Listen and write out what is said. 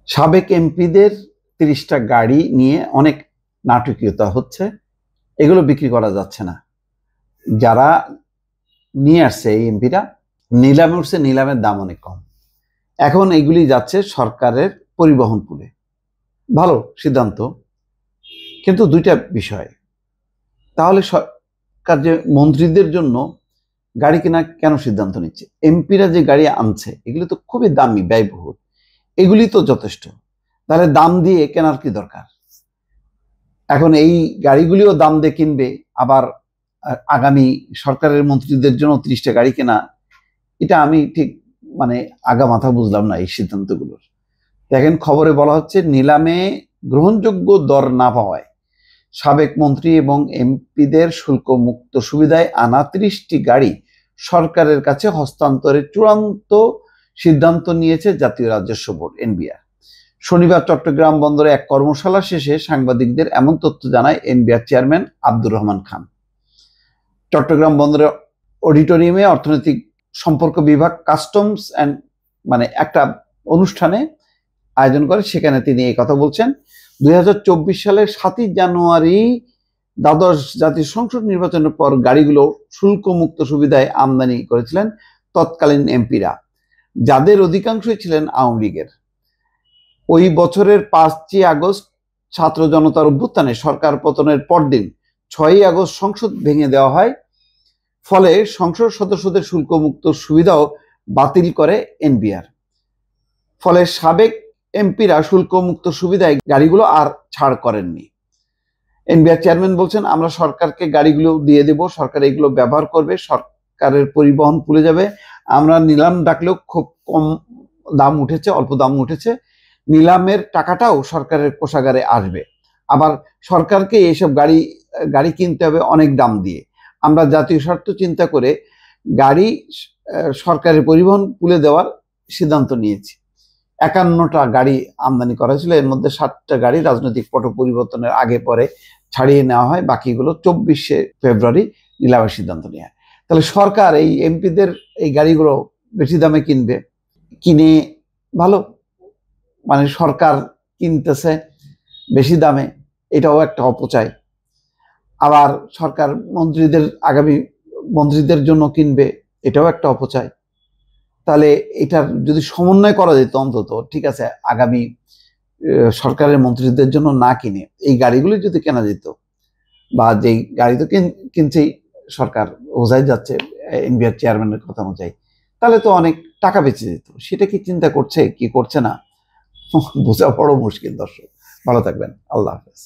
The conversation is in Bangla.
সাবেক এমপিদের ৩০টা গাড়ি নিয়ে অনেক নাটকীয়তা হচ্ছে। এগুলো বিক্রি করা যাচ্ছে না। যারা নিয়ে আসছে এই এমপিরা নিলামে উঠছে, নিলামের দাম অনেক কম। এখন এগুলি যাচ্ছে সরকারের পরিবহন পুলে। ভালো সিদ্ধান্ত, কিন্তু দুইটা বিষয়। তাহলে সরকার যে মন্ত্রীদের জন্য গাড়ি কেনা কেন সিদ্ধান্ত নিচ্ছে? এমপিরা যে গাড়ি আনছে এগুলি তো খুবই দামি, ব্যয়বহুল, এগুলি তো যথেষ্ট। তাহলে দাম দিয়ে কেনার কি দরকার? এখন এই গাড়িগুলিও দাম দিয়ে কিনবে, আবার আগামী সরকারের মন্ত্রীদের জন্য ৩০টা গাড়ি কেনা, এটা আমি ঠিক আগা মাথা বুঝলাম না এই সিদ্ধান্তগুলোর। দেখেন, খবরে বলা হচ্ছে নিলামে গ্রহণযোগ্য দর না পাওয়ায় সাবেক মন্ত্রী এবং এমপিদের শুল্ক মুক্ত সুবিধায় আনা ৩০টি গাড়ি সরকারের কাছে হস্তান্তরের চূড়ান্ত সিদ্ধান্ত নিয়েছে জাতীয় রাজস্ব বোর্ড এনবিআর। শনিবার চট্টগ্রাম বন্দরে এক কর্মশালা শেষে সাংবাদিকদের এমন তথ্য জানায় এনবিআর চেয়ারম্যান আব্দুর রহমান খান। চট্টগ্রাম বন্দরের অডিটোরিয়ামে অর্থনৈতিক সম্পর্ক বিভাগ কাস্টমস অ্যান্ড একটা অনুষ্ঠানে আয়োজন করে, সেখানে তিনি এই কথা বলছেন। 2024 সালের 7ই জানুয়ারি দ্বাদশ জাতীয় সংসদ নির্বাচনের পর গাড়িগুলো শুল্ক মুক্ত সুবিধায় আমদানি করেছিলেন তৎকালীন এমপিরা, যাদের অধিকাংশই ছিলেন আওয়ামী লীগের। ওই বছরের 5ই আগস্ট ছাত্র জনতার অভ্যুত্থানে সরকার পতনের পরদিন 6ই আগস্ট সংসদ ভেঙে দেওয়া হয়। ফলে সংসদ সদস্যদের শুল্কমুক্ত সুবিধাও বাতিল করে এনবিআর। ফলে সাবেক এমপিরা শুল্কমুক্ত সুবিধায় গাড়িগুলো আর ছাড় করেননি। এনবিআর চেয়ারম্যান বলছেন, আমরা সরকারকে গাড়িগুলো দিয়ে দেব, সরকার এগুলো ব্যবহার করবে, সরকারের পরিবহন পুলে যাবে। আমরা নিলাম ডাকলেও খুব কম দাম উঠেছে, অল্প দাম উঠেছে, নিলামের টাকাটাও সরকারের কোষাগারে আসবে। আবার সরকারকে এইসব গাড়ি কিনতে হবে অনেক দাম দিয়ে। আমরা জাতীয় স্বার্থ চিন্তা করে গাড়ি সরকারের পরিবহন পুলে দেওয়ার সিদ্ধান্ত নিয়েছি। 51টা গাড়ি আমদানি করা হয়েছিল, এর মধ্যে 7টা গাড়ি রাজনৈতিক পট পরিবর্তনের আগে পরে ছাড়িয়ে নেওয়া হয়, বাকিগুলো 24শে ফেব্রুয়ারি নিলামের সিদ্ধান্ত নেওয়া হয়। তাহলে সরকার এই এমপিদের এই গাড়িগুলো বেশি দামে কিনবে, কিনে ভালো, সরকার কিনতেছে বেশি দামে, এটাও একটা অপচয়। আবার সরকার আগামী মন্ত্রীদের জন্য কিনবে, এটাও একটা অপচয়। তাহলে এটার যদি সমন্বয় করা যেত, অন্তত ঠিক আছে, আগামী সরকারের মন্ত্রীদের জন্য না কিনে এই গাড়িগুলি যদি কেনা যেত, বা যেই গাড়ি তো কিনছেই সরকার, বোঝাই যাচ্ছে এনবিআর চেয়ারম্যানের কথা অনুযায়ী, তাহলে তো অনেক টাকা বেঁচে যেত। সেটা কি চিন্তা করছে, কি করছে না, বোঝা বড় মুশকিল। দর্শক, ভালো থাকবেন, আল্লাহ হাফেজ।